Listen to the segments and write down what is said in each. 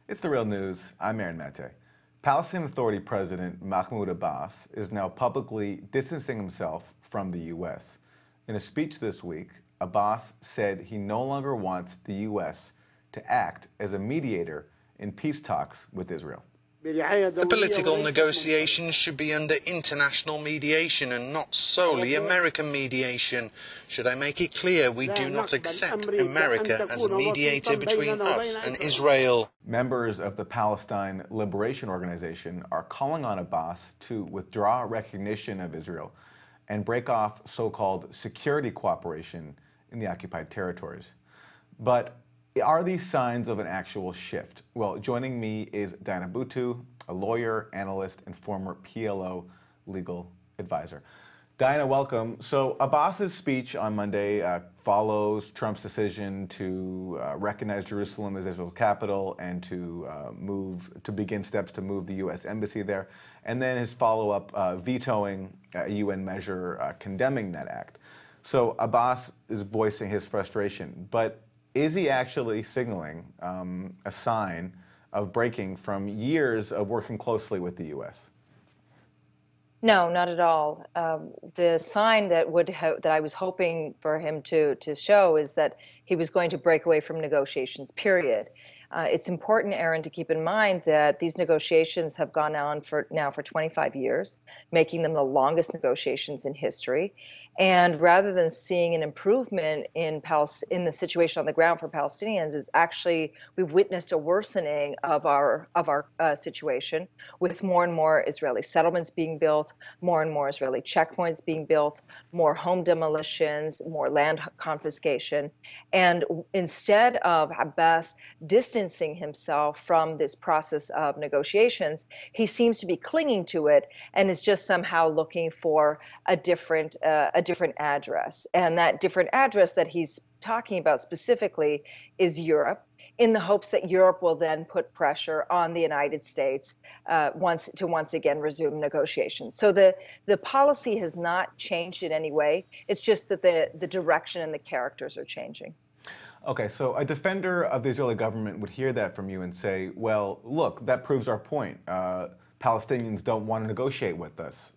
It's the real news. I'm Aaron Mate. Palestinian Authority President Mahmoud Abbas is now publicly distancing himself from the U.S. In a speech this week, Abbas said he no longer wants the U.S. to act as a mediator in peace talks with Israel. The political negotiations should be under international mediation and not solely American mediation. Should I make it clear we do not accept America as a mediator between us and Israel? Members of the Palestine Liberation Organization are calling on Abbas to withdraw recognition of Israel and break off so-called security cooperation in the occupied territories. But are these signs of an actual shift? Well, joining me is Diana Buttu, a lawyer, analyst, and former PLO legal advisor. Diana, welcome. So Abbas's speech on Monday follows Trump's decision to recognize Jerusalem as Israel's capital and to begin steps to move the U.S. embassy there, and then his follow-up vetoing a UN measure condemning that act. So Abbas is voicing his frustration, but is he actually signaling a sign of breaking from years of working closely with the U.S.? No, not at all. The sign that I was hoping for him to show is that he was going to break away from negotiations, period. It's important, Aaron, to keep in mind that these negotiations have gone on for 25 years, making them the longest negotiations in history. And rather than seeing an improvement in the situation on the ground for Palestinians, we've witnessed a worsening of our situation, with more and more Israeli settlements being built, more and more Israeli checkpoints being built, more home demolitions, more land confiscation. And instead of Abbas distancing himself from this process of negotiations, he seems to be clinging to it and is just somehow looking for a different address. And that different address that he's talking about specifically is Europe, in the hopes that Europe will then put pressure on the United States once again resume negotiations. So the policy has not changed in any way. It's just that the direction and the characters are changing. Okay, so a defender of the Israeli government would hear that from you and say, well, look, that proves our point. Palestinians don't want to negotiate with us.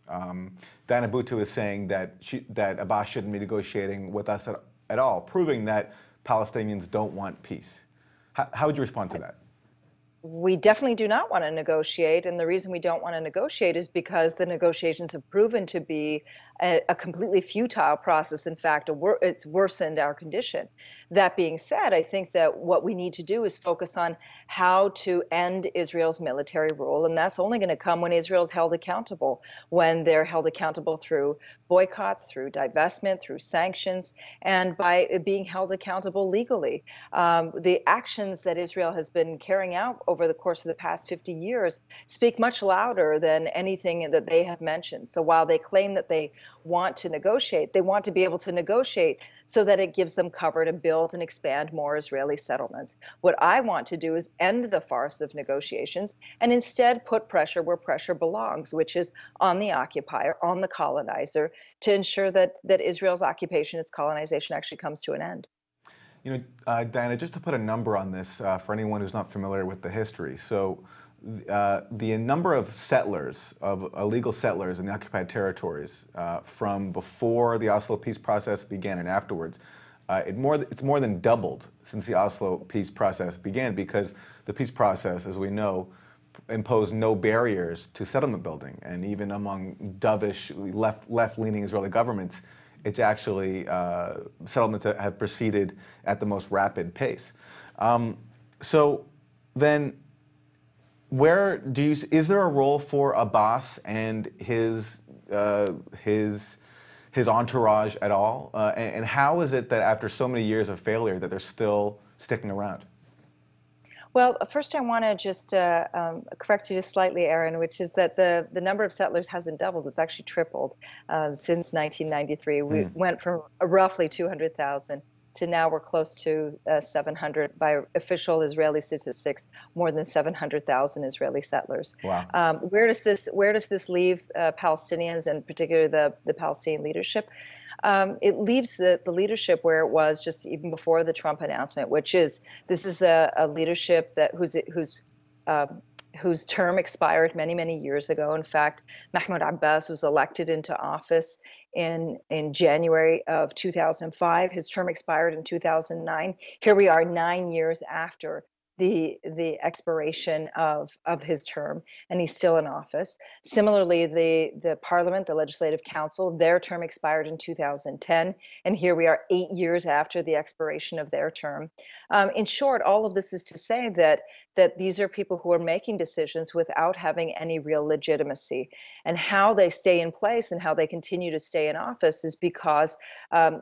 Diana Buttu is saying that Abbas shouldn't be negotiating with us at all, proving that Palestinians don't want peace. How would you respond to that? We definitely do not want to negotiate, and the reason we don't want to negotiate is because the negotiations have proven to be a completely futile process. In fact, it's worsened our condition. That being said, I think that what we need to do is focus on how to end Israel's military rule, and that's only going to come when Israel's held accountable, when they're held accountable through boycotts, through divestment, through sanctions, and by being held accountable legally. The actions that Israel has been carrying out over the course of the past 50 years speak much louder than anything that they have mentioned. So while they claim that they want to negotiate, they want to be able to negotiate so that it gives them cover to build and expand more Israeli settlements. What I want to do is end the farce of negotiations and instead put pressure where pressure belongs, which is on the occupier, on the colonizer, to ensure that Israel's occupation, its colonization, actually comes to an end. You know, Diana, just to put a number on this for anyone who's not familiar with the history. So the number of settlers, of illegal settlers in the occupied territories from before the Oslo peace process began and afterwards, it's more than doubled since the Oslo peace process began, because the peace process, as we know, imposed no barriers to settlement building. And even among dovish, left-leaning Israeli governments, it's actually settlements that have proceeded at the most rapid pace. So then, is there a role for Abbas and his entourage at all? And how is it that after so many years of failure that they're still sticking around? Well, first I want to just correct you just slightly, Aaron, which is that the number of settlers hasn't doubled. It's actually tripled since 1993. We went from roughly 200,000 to now we're close to 700, by official Israeli statistics, more than 700,000 Israeli settlers. Wow. Where does this leave Palestinians, and particularly the Palestinian leadership? It leaves the leadership where it was just even before the Trump announcement, which is this is a leadership whose whose term expired many, many years ago. In fact, Mahmoud Abbas was elected into office in January of 2005. His term expired in 2009. Here we are 9 years after the expiration of his term, and he's still in office. Similarly, the Parliament, the Legislative Council, their term expired in 2010, and here we are 8 years after the expiration of their term. In short, all of this is to say that these are people who are making decisions without having any real legitimacy, and how they stay in place and how they continue to stay in office is because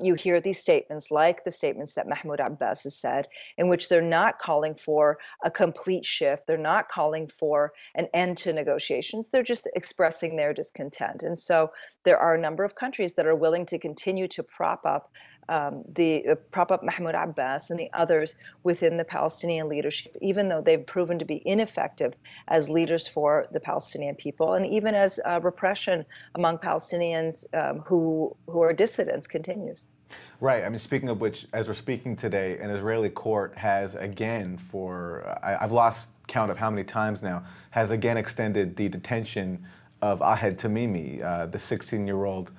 you hear these statements, like the statements that Mahmoud Abbas has said, in which they're not calling for a complete shift. They're not calling for an end to negotiations. They're just expressing their discontent. And so there are a number of countries that are willing to continue to prop up Mahmoud Abbas and the others within the Palestinian leadership, even though they've proven to be ineffective as leaders for the Palestinian people, and even as repression among Palestinians who are dissidents continues. Right. I mean, speaking of which, as we're speaking today, an Israeli court has again, I've lost count of how many times now, has again extended the detention of Ahed Tamimi, the 16-year-old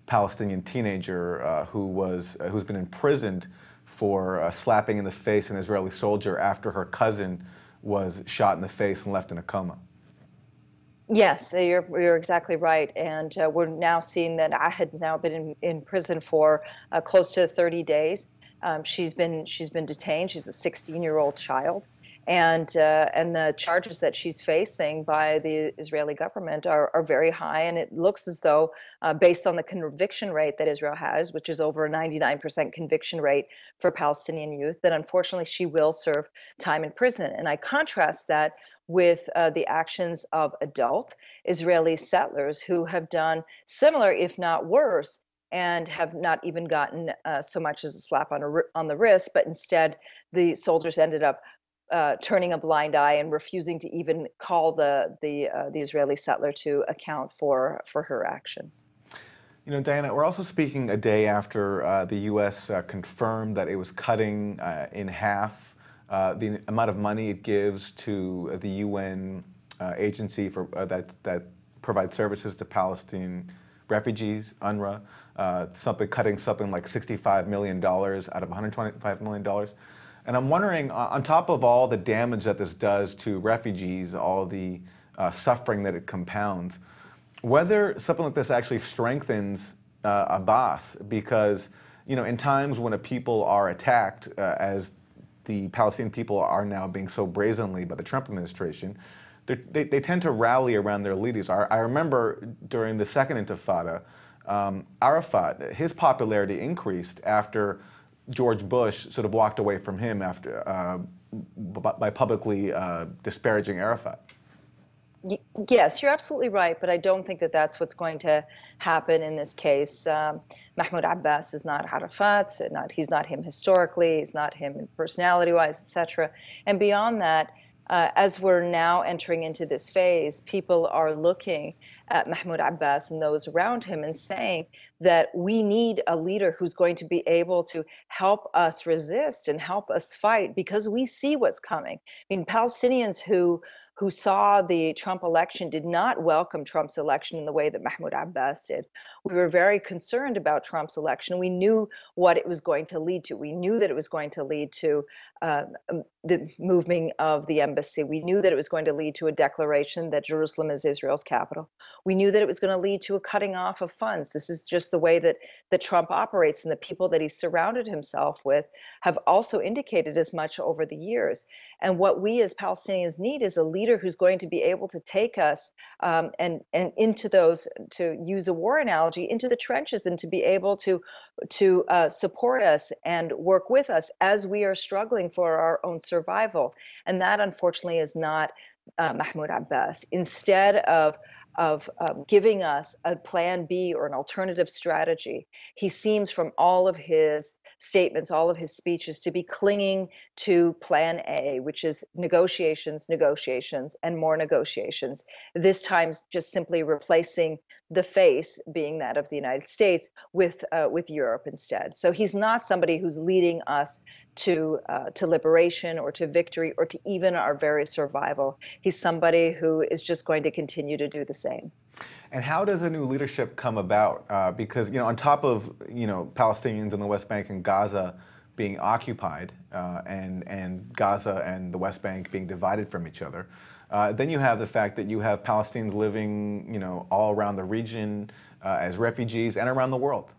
Palestinian teenager who's been imprisoned for slapping in the face an Israeli soldier after her cousin was shot in the face and left in a coma. Yes, you're exactly right, and we're now seeing that Ahed has now been in prison for close to 30 days. She's been detained. She's a 16-year-old child, and the charges that she's facing by the Israeli government are very high. And it looks as though, based on the conviction rate that Israel has, which is over a 99% conviction rate for Palestinian youth, that unfortunately she will serve time in prison. And I contrast that with the actions of adult Israeli settlers who have done similar, if not worse, and have not even gotten so much as a slap on the wrist, but instead the soldiers ended up turning a blind eye and refusing to even call the Israeli settler to account for her actions. You know, Diana, we're also speaking a day after the U.S. Confirmed that it was cutting in half the amount of money it gives to the UN agency that provides services to Palestinian refugees, UNRWA, cutting something like $65 million out of $125 million. And I'm wondering, on top of all the damage that this does to refugees, all the suffering that it compounds, whether something like this actually strengthens Abbas, because, you know, in times when a people are attacked, as the Palestinian people are now being so brazenly by the Trump administration, they tend to rally around their leaders. I remember during the second Intifada, Arafat, his popularity increased after George Bush sort of walked away from him after by publicly disparaging Arafat. Yes, you're absolutely right, but I don't think that that's what's going to happen in this case. Mahmoud Abbas is not Arafat, he's not him historically, he's not him personality-wise, etc. And beyond that, as we're now entering into this phase, people are looking at Mahmoud Abbas and those around him and saying that we need a leader who's going to be able to help us resist and help us fight, because we see what's coming. I mean, Palestinians who saw the Trump election did not welcome Trump's election in the way that Mahmoud Abbas did. We were very concerned about Trump's election. We knew what it was going to lead to. We knew that it was going to lead to the moving of the embassy. We knew that it was going to lead to a declaration that Jerusalem is Israel's capital. We knew that it was going to lead to a cutting off of funds. This is just the way that Trump operates, and the people that he surrounded himself with have also indicated as much over the years. And what we as Palestinians need is a leader who's going to be able to take us and into those, to use a war analogy, into the trenches, and to be able to support us and work with us as we are struggling for our own survival. And that, unfortunately, is not Mahmoud Abbas. Instead of giving us a plan B or an alternative strategy, he seems, from all of his statements, all of his speeches, to be clinging to plan A, which is negotiations, negotiations, and more negotiations. This time just simply replacing the face being that of the United States with Europe instead. So he's not somebody who's leading us to liberation or to victory or to even our very survival. He's somebody who is just going to continue to do the same. And how does a new leadership come about? Because, on top of, Palestinians in the West Bank and Gaza being occupied, and Gaza and the West Bank being divided from each other, then you have the fact that you have Palestinians living, all around the region as refugees and around the world.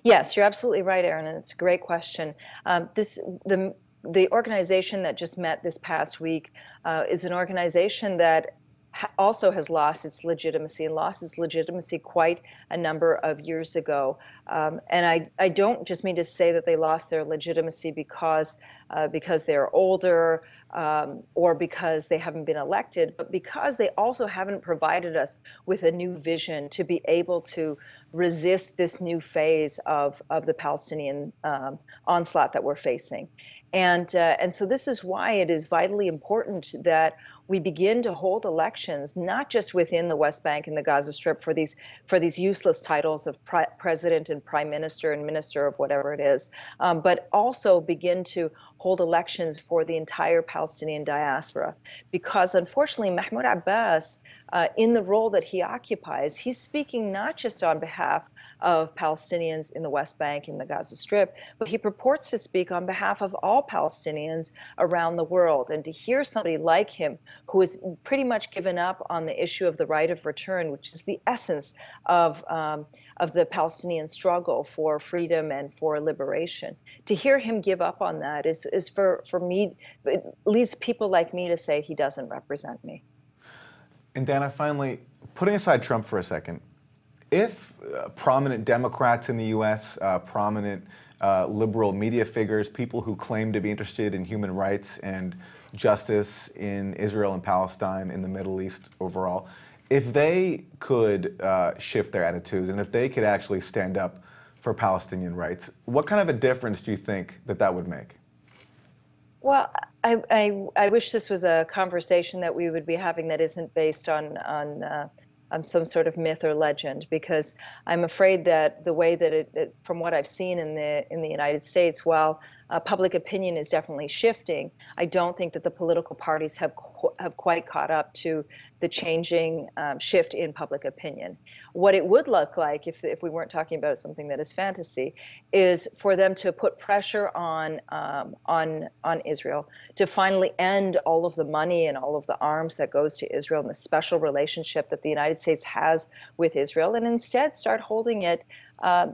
Yes, you're absolutely right, Aaron, and it's a great question. The organization that just met this past week is an organization that also has lost its legitimacy and lost its legitimacy quite a number of years ago. And I don't just mean to say that they lost their legitimacy because they're older or because they haven't been elected, but because they also haven't provided us with a new vision to be able to resist this new phase of the Palestinian onslaught that we're facing. And so this is why it is vitally important that we begin to hold elections, not just within the West Bank and the Gaza Strip for these useless titles of president and prime minister and minister of whatever it is, but also begin to hold elections for the entire Palestinian diaspora. Because unfortunately, Mahmoud Abbas, in the role that he occupies, he's speaking not just on behalf of Palestinians in the West Bank and the Gaza Strip, but he purports to speak on behalf of all Palestinians around the world. And to hear somebody like him, who has pretty much given up on the issue of the right of return, which is the essence of the Palestinian struggle for freedom and for liberation, to hear him give up on that is for me, it leads people like me to say he doesn't represent me. And Dana, finally, putting aside Trump for a second, if prominent Democrats in the U.S., prominent liberal media figures, people who claim to be interested in human rights and justice in Israel and Palestine, in the Middle East overall, if they could shift their attitudes and if they could actually stand up for Palestinian rights, what kind of a difference do you think that would make? Well, I wish this was a conversation that we would be having that isn't based on some sort of myth or legend, because I'm afraid that the way that it from what I've seen in the United States, while public opinion is definitely shifting, I don't think that the political parties have quite caught up to the changing shift in public opinion. What it would look like, if we weren't talking about something that is fantasy, is for them to put pressure on Israel to finally end all of the money and all of the arms that goes to Israel and the special relationship that the United States has with Israel, and instead start holding it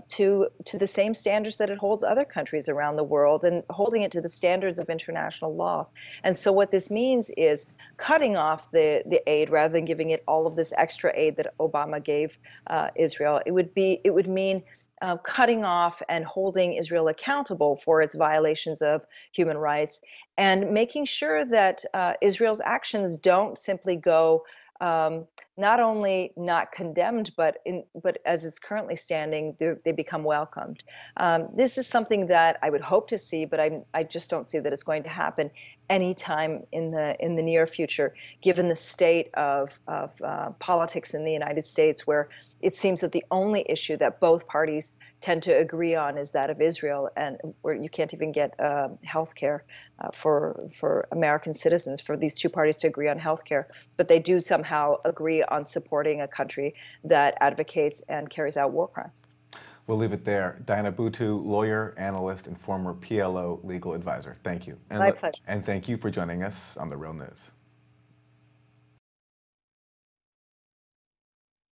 to the same standards that it holds other countries around the world, and holding it to the standards of international law. And so what this means is cutting off the aid rather than giving it all of this extra aid that Obama gave Israel. It would mean cutting off and holding Israel accountable for its violations of human rights, and making sure that Israel's actions don't simply go not only not condemned, but as it's currently standing, they become welcomed. This is something that I would hope to see, but I just don't see that it's going to happen anytime in the near future, given the state of politics in the United States, where it seems that the only issue that both parties tend to agree on is that of Israel, and where you can't even get health care for American citizens, for these two parties to agree on health care, but they do somehow agree on supporting a country that advocates and carries out war crimes. We'll leave it there. Diana Buttu, lawyer, analyst, and former PLO legal advisor. Thank you. My pleasure. And thank you for joining us on The Real News.